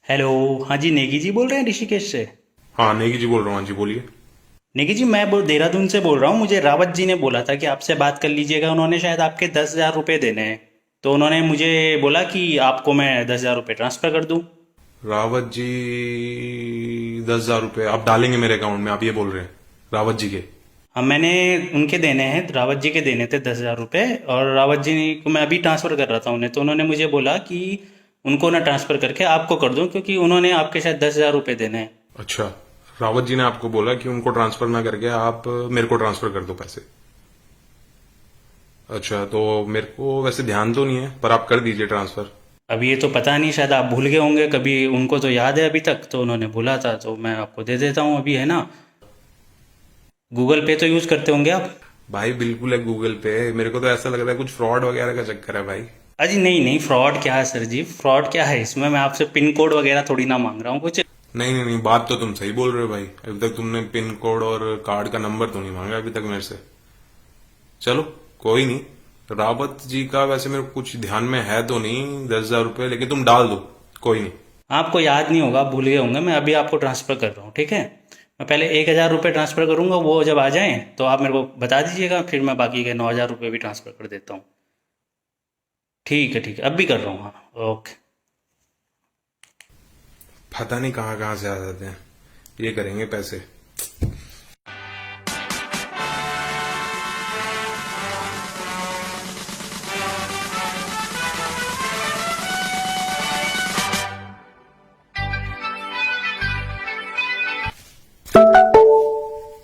Hello. हाँ जी, नेगी जी बोल रहे हैं ऋषिकेश से। हाँ नेगी जी बोल रहा हूँ। हाँ जी बोलिए। नेगी जी, मैं देहरादून से बोल रहा हूँ। मुझे रावत जी ने बोला था कि आपसे बात कर लीजिएगा। उन्होंने शायद आपके 10,000 रुपये देने हैं, तो उन्होंने मुझे बोला कि आपको मैं 10,000 रुपये ट्रांसफ़र कर दूँ। रावत जी 10,000 रुपये आप डालेंगे मेरे अकाउंट में, आप ये बोल रहे हैं रावत जी के? हाँ, मैंने उनके देने हैं, रावत जी के देने थे 10,000 रुपये। और रावत जी को मैं अभी ट्रांसफ़र कर रहा था उन्हें, तो उन्होंने मुझे बोला कि उनको ना ट्रांसफ़र करके आपको कर दूँ, क्योंकि उन्होंने आपके शायद 10,000 रुपये देने हैं। अच्छा, रावत जी ने आपको बोला कि उनको ट्रांसफर ना करके आप मेरे को ट्रांसफर कर दो पैसे। अच्छा, तो मेरे को वैसे ध्यान तो नहीं है, पर आप कर दीजिए ट्रांसफर। अब ये तो पता नहीं, शायद आप भूल गए होंगे। कभी उनको तो याद है अभी तक, तो उन्होंने बोला था, तो मैं आपको दे देता हूँ अभी, है ना। गूगल पे तो यूज़ करते होंगे आप। भाई बिल्कुल है गूगल पे। मेरे को तो ऐसा लग रहा है कुछ फ्रॉड वगैरह का चक्कर है भाई। अजी नहीं नहीं, फ्रॉड क्या है सर जी, फ्रॉड क्या है इसमें। मैं आपसे पिन कोड वगैरह थोड़ी ना मांग रहा हूँ कुछ। नहीं नहीं नहीं, बात तो तुम सही बोल रहे हो भाई। अभी तक तुमने पिन कोड और कार्ड का नंबर तो नहीं मांगा अभी तक मेरे से। चलो, कोई नहीं। रावत जी का वैसे मेरे को कुछ ध्यान में है तो नहीं 10,000 रुपये, लेकिन तुम डाल दो। कोई नहीं। आपको याद नहीं होगा, आप भूल गए होंगे। मैं अभी आपको ट्रांसफ़र कर रहा हूँ, ठीक है। मैं पहले 1,000 रुपये ट्रांसफ़र करूँगा, वो जब आ जाएँ तो आप मेरे को बता दीजिएगा, फिर मैं बाकी के 9,000 रुपये भी ट्रांसफ़र कर देता हूँ। ठीक है ठीक है, अब भी कर रहा हूँ, हाँ ओके। पता नहीं कहाँ कहाँ से आ जाते हैं ये करेंगे पैसे।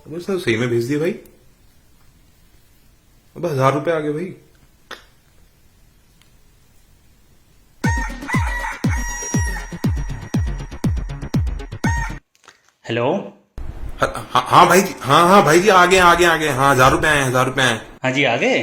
अब सर सही में भेज दिए भाई। अब 1,000 रुपये आ गए भाई। हेलो। हाँ हाँ हाँ भाई जी, हाँ हाँ भाई जी, आगे आगे आगे, हाँ 1,000 रुपये आए, 1,000 रुपये आए। हाँ जी, आ गए।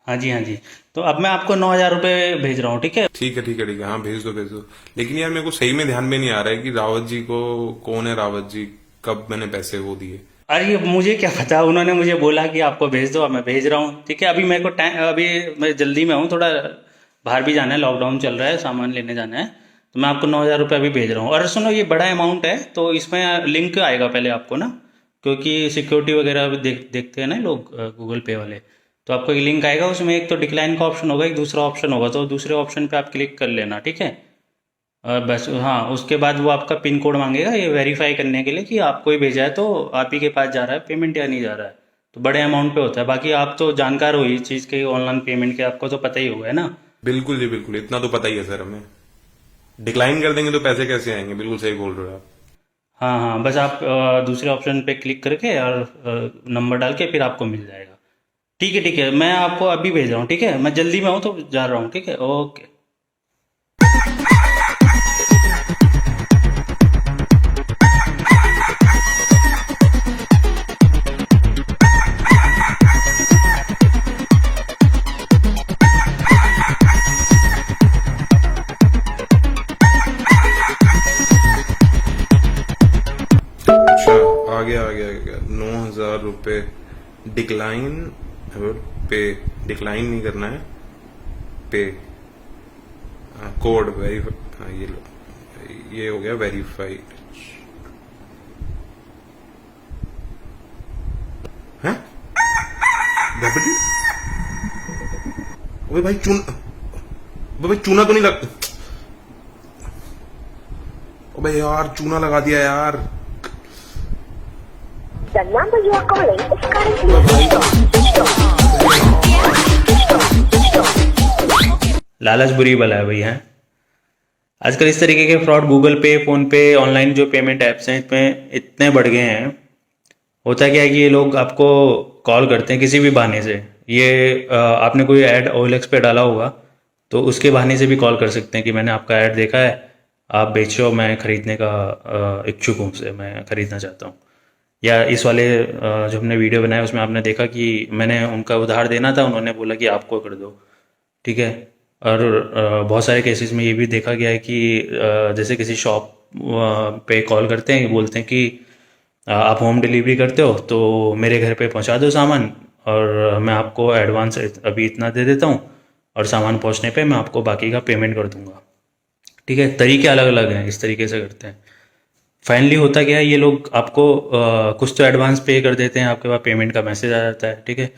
हाँ जी हाँ जी। तो अब मैं आपको 9,000 रुपये भेज रहा हूँ, ठीक है। ठीक है ठीक है ठीक है, हाँ भेज दो भेज दो। लेकिन यार मेरे को सही में ध्यान में नहीं आ रहा है कि रावत जी को कौन है रावत जी, कब मैंने पैसे वो दिए। अरे मुझे क्या पता, उन्होंने मुझे बोला कि आपको भेज दो, अब मैं भेज रहा हूँ, ठीक है। अभी मेरे को टाइम, अभी मैं जल्दी में हूँ थोड़ा। बाहर भी जाना है, लॉकडाउन चल रहा है, सामान लेने जाना है। तो मैं आपको 9,000 रुपये अभी भेज रहा हूँ। और सुनो, ये बड़ा अमाउंट है, तो इसमें लिंक आएगा पहले आपको ना, क्योंकि सिक्योरिटी वगैरह भी देखते हैं ना लोग, गूगल पे वाले। तो आपको एक लिंक आएगा, उसमें एक तो डिक्लाइन का ऑप्शन होगा, एक दूसरा ऑप्शन होगा, तो दूसरे ऑप्शन पे आप क्लिक कर लेना, ठीक है। और बस हाँ, उसके बाद वो आपका पिन कोड मांगेगा, ये वेरीफाई करने के लिए कि आपको ही भेजा है, तो आप ही के पास जा रहा है पेमेंट या नहीं जा रहा है। तो बड़े अमाउंट पे होता है। बाकी आप तो जानकार हो इस चीज़ के, ऑनलाइन पेमेंट के, आपको तो पता ही होगा, है ना। बिल्कुल जी बिल्कुल, इतना तो पता ही है सर हमें। डिक्लाइन कर देंगे तो पैसे कैसे आएंगे, बिल्कुल सही बोल रहे हो आप। हाँ हाँ, बस आप दूसरे ऑप्शन पे क्लिक करके और नंबर डाल के फिर आपको मिल जाएगा। ठीक है, मैं आपको अभी भेज रहा हूँ, ठीक है। मैं जल्दी में हूँ तो जा रहा हूँ, ठीक है, ओके। अच्छा, आ गया 9,000 रुपये। डिक्लाइन पे, डिक्लाइन नहीं करना है, पे। कोड वेरीफाई, हाँ ये लो, ये हो गया वेरीफाई। हैं? डेबिट? अबे भाई अबे भाई चूना तो नहीं लग। अबे यार चूना लगा दिया यार। The number you are calling is currently अबे भाई, switched off. Switched off. लालच बुरी बला है भैया। आजकल इस तरीके के फ्रॉड गूगल पे, फ़ोन पे, ऑनलाइन जो पेमेंट ऐप्स हैं, इसमें इतने बढ़ गए हैं। होता क्या है कि ये लोग आपको कॉल करते हैं किसी भी बहाने से। ये आपने कोई ऐड OLX पे डाला होगा, तो उसके बहाने से भी कॉल कर सकते हैं कि मैंने आपका ऐड देखा है, आप बेचो, मैं खरीदने का इच्छुक हूँ, से मैं खरीदना चाहता हूँ। या इस वाले जो हमने वीडियो बनाया उसमें आपने देखा कि मैंने उनका उधार देना था, उन्होंने बोला कि आपको कर दो, ठीक है। और बहुत सारे केसेस में ये भी देखा गया है कि जैसे किसी शॉप पे कॉल करते हैं, बोलते हैं कि आप होम डिलीवरी करते हो तो मेरे घर पे पहुंचा दो सामान, और मैं आपको एडवांस अभी इतना दे देता हूँ, और सामान पहुंचने पे मैं आपको बाकी का पेमेंट कर दूंगा। ठीक है, तरीके अलग अलग हैं, इस तरीके से करते हैं। फाइनली होता क्या है, ये लोग आपको कुछ तो एडवांस पे कर देते हैं, आपके पास पेमेंट का मैसेज आ जाता है, ठीक है।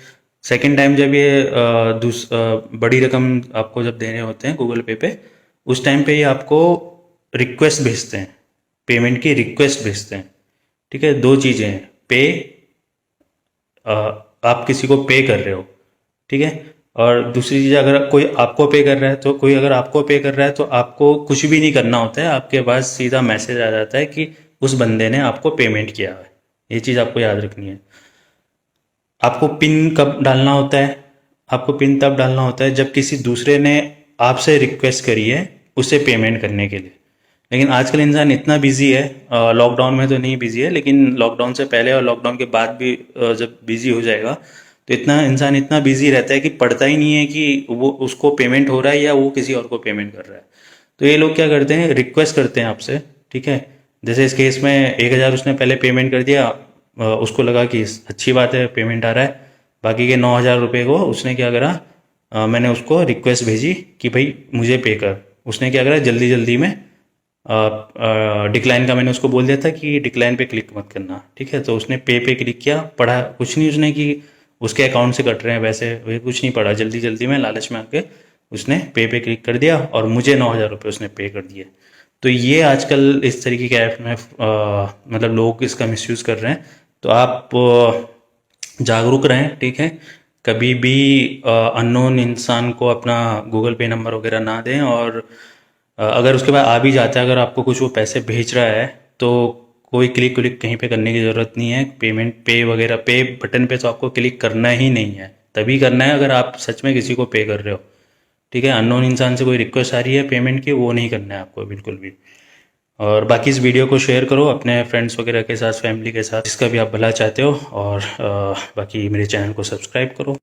सेकंड टाइम जब ये बड़ी रकम आपको जब देने होते हैं गूगल पे उस टाइम पे ये आपको रिक्वेस्ट भेजते हैं, पेमेंट की रिक्वेस्ट भेजते हैं, ठीक है। दो चीज़ें हैं, पे आप किसी को पे कर रहे हो, ठीक है, और दूसरी चीज़ अगर कोई आपको पे कर रहा है, तो कोई अगर आपको पे कर रहा है तो आपको कुछ भी नहीं करना होता है, आपके पास सीधा मैसेज आ जाता है कि उस बंदे ने आपको पेमेंट किया है। ये चीज़ आपको याद रखनी है। आपको पिन कब डालना होता है? आपको पिन तब डालना होता है जब किसी दूसरे ने आपसे रिक्वेस्ट करी है उसे पेमेंट करने के लिए। लेकिन आजकल इंसान इतना बिजी है, लॉकडाउन में तो नहीं बिजी है, लेकिन लॉकडाउन से पहले और लॉकडाउन के बाद भी जब बिजी हो जाएगा तो इंसान इतना बिजी रहता है कि पढ़ता ही नहीं है कि वो उसको पेमेंट हो रहा है या वो किसी और को पेमेंट कर रहा है। तो ये लोग क्या करते हैं, रिक्वेस्ट करते हैं आपसे, ठीक है। जैसे इस केस में 1,000 उसने पहले पेमेंट कर दिया, उसको लगा कि अच्छी बात है पेमेंट आ रहा है, बाकी के 9,000 रुपये को उसने क्या करा, मैंने उसको रिक्वेस्ट भेजी कि भाई मुझे पे कर। उसने क्या करा, जल्दी जल्दी में डिक्लाइन का मैंने उसको बोल दिया था कि डिक्लाइन पे क्लिक मत करना, ठीक है। तो उसने पे क्लिक किया, पढ़ा कुछ नहीं उसने कि उसके अकाउंट से कट रहे हैं वैसे, वे कुछ नहीं पढ़ा, जल्दी जल्दी में लालच में आके उसने पे क्लिक कर दिया और मुझे 9,000 रुपये उसने पे कर दिए। तो ये आजकल इस तरीके के ऐप में मतलब लोग इसका मिसयूज़ कर रहे हैं। तो आप जागरूक रहें, ठीक है। कभी भी अननोन इंसान को अपना गूगल पे नंबर वगैरह ना दें, और अगर उसके बाद आ भी जाता है, अगर आपको कुछ वो पैसे भेज रहा है तो कोई क्लिक क्लिक कहीं पे करने की ज़रूरत नहीं है। पेमेंट पे वगैरह पे बटन पे तो आपको क्लिक करना ही नहीं है, तभी करना है अगर आप सच में किसी को पे कर रहे हो, ठीक है। अननोन इंसान से कोई रिक्वेस्ट आ रही है पेमेंट की, वो नहीं करना है आपको बिल्कुल भी। और बाकी इस वीडियो को शेयर करो अपने फ्रेंड्स वगैरह के साथ, फैमिली के साथ, जिसका भी आप भला चाहते हो। और बाकी मेरे चैनल को सब्सक्राइब करो।